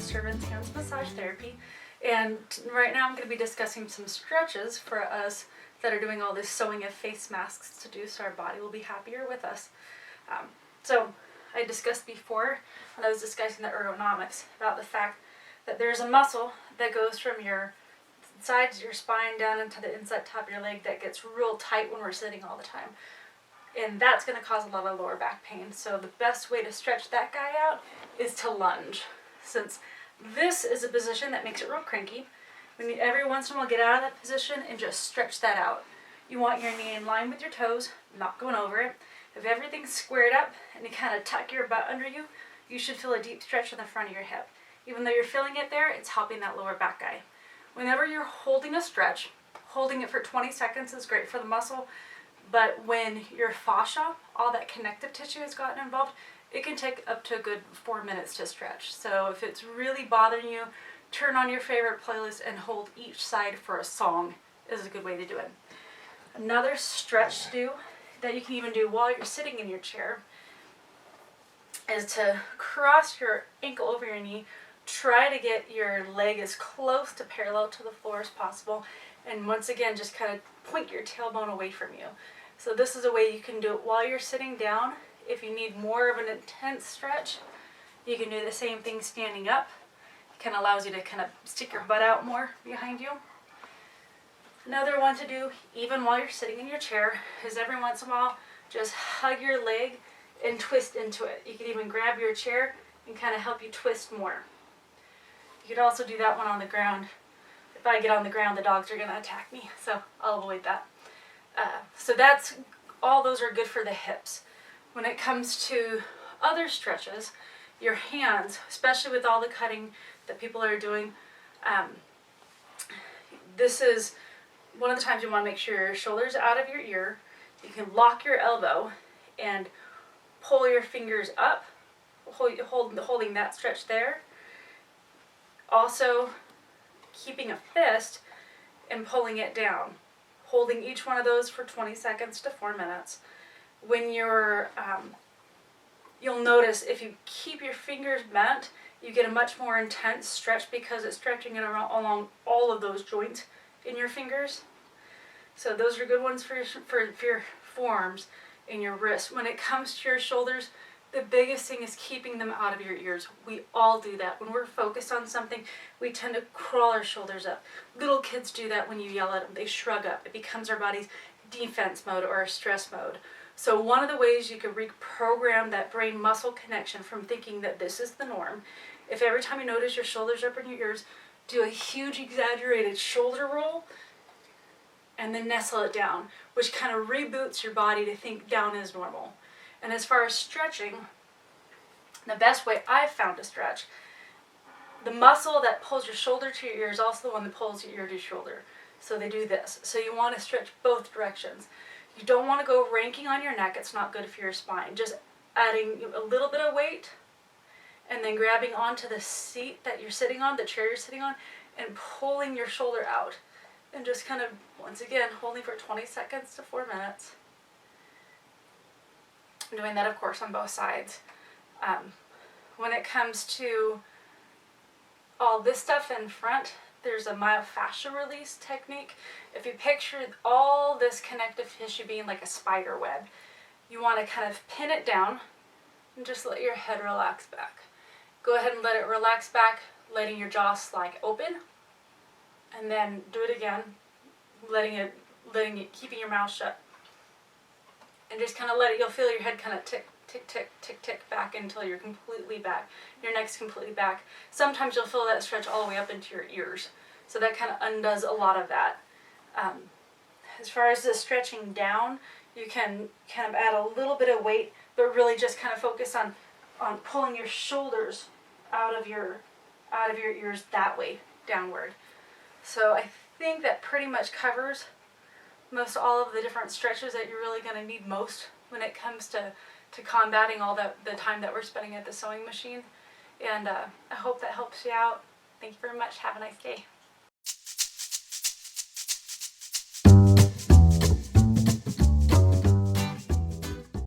Servant's Hands Massage Therapy, and right now I'm going to be discussing some stretches for us that are doing all this sewing of face masks to do so our body will be happier with us. So I discussed before when I was discussing the ergonomics about the fact that there's a muscle that goes from your sides of your spine down into the inside top of your leg that gets real tight when we're sitting all the time. And that's going to cause a lot of lower back pain. So the best way to stretch that guy out is to lunge. Since this is a position that makes it real cranky, we need every once in a while get out of that position and just stretch that out. You want your knee in line with your toes, not going over it. If everything's squared up and you kind of tuck your butt under you, you should feel a deep stretch in the front of your hip. Even though you're feeling it there, it's helping that lower back guy. Whenever you're holding a stretch, holding it for 20 seconds is great for the muscle. But when your fascia, all that connective tissue has gotten involved, it can take up to a good 4 minutes to stretch. So if it's really bothering you, turn on your favorite playlist and hold each side for a song is a good way to do it. Another stretch to do that you can even do while you're sitting in your chair is to cross your ankle over your knee. Try to get your leg as close to parallel to the floor as possible. And once again, just kind of point your tailbone away from you. So this is a way you can do it while you're sitting down. If you need more of an intense stretch, you can do the same thing standing up. It kind of allows you to kind of stick your butt out more behind you. Another one to do, even while you're sitting in your chair, is every once in a while, just hug your leg and twist into it. You can even grab your chair and kind of help you twist more. You could also do that one on the ground. If I get on the ground, the dogs are going to attack me, so I'll avoid that. So that's all those are good for the hips. When it comes to other stretches, your hands, especially with all the cutting that people are doing, this is one of the times you want to make sure your shoulder's out of your ear. You can lock your elbow and pull your fingers up, holding that stretch there. Also, keeping a fist and pulling it down. Holding each one of those for 20 seconds to 4 minutes. When you're, you'll notice if you keep your fingers bent, you get a much more intense stretch because it's stretching it along all of those joints in your fingers. So those are good ones for your forearms and your wrists. When it comes to your shoulders, the biggest thing is keeping them out of your ears. We all do that. When we're focused on something, we tend to crawl our shoulders up. Little kids do that when you yell at them. They shrug up. It becomes our body's defense mode or our stress mode. So one of the ways you can reprogram that brain-muscle connection from thinking that this is the norm, if every time you notice your shoulders up in your ears, do a huge exaggerated shoulder roll and then nestle it down, which kind of reboots your body to think down is normal. And as far as stretching, the best way I've found to stretch, the muscle that pulls your shoulder to your ear is also the one that pulls your ear to your shoulder. So they do this. So you want to stretch both directions. You don't want to go ranking on your neck. It's not good for your spine. Just adding a little bit of weight and then grabbing onto the seat that you're sitting on, the chair you're sitting on, and pulling your shoulder out. And just kind of, once again, holding for 20 seconds to 4 minutes. I'm doing that, of course, on both sides. When it comes to all this stuff in front, there's a myofascial release technique. If you picture all this connective tissue being like a spider web, you want to kind of pin it down and just let your head relax back. Go ahead and let it relax back, letting your jaw slide open, and then do it again, keeping your mouth shut. And just kind of let it, you'll feel your head kind of tick, tick, tick, tick, tick back until you're completely back. Your neck's completely back. Sometimes you'll feel that stretch all the way up into your ears. So that kind of undoes a lot of that. As far as the stretching down, you can kind of add a little bit of weight, but really just kind of focus on pulling your shoulders out of your ears that way, downward. So I think that pretty much covers most all of the different stretches that you're really going to need most when it comes to combating all the time that we're spending at the sewing machine. And I hope that helps you out. Thank you very much. Have a nice day.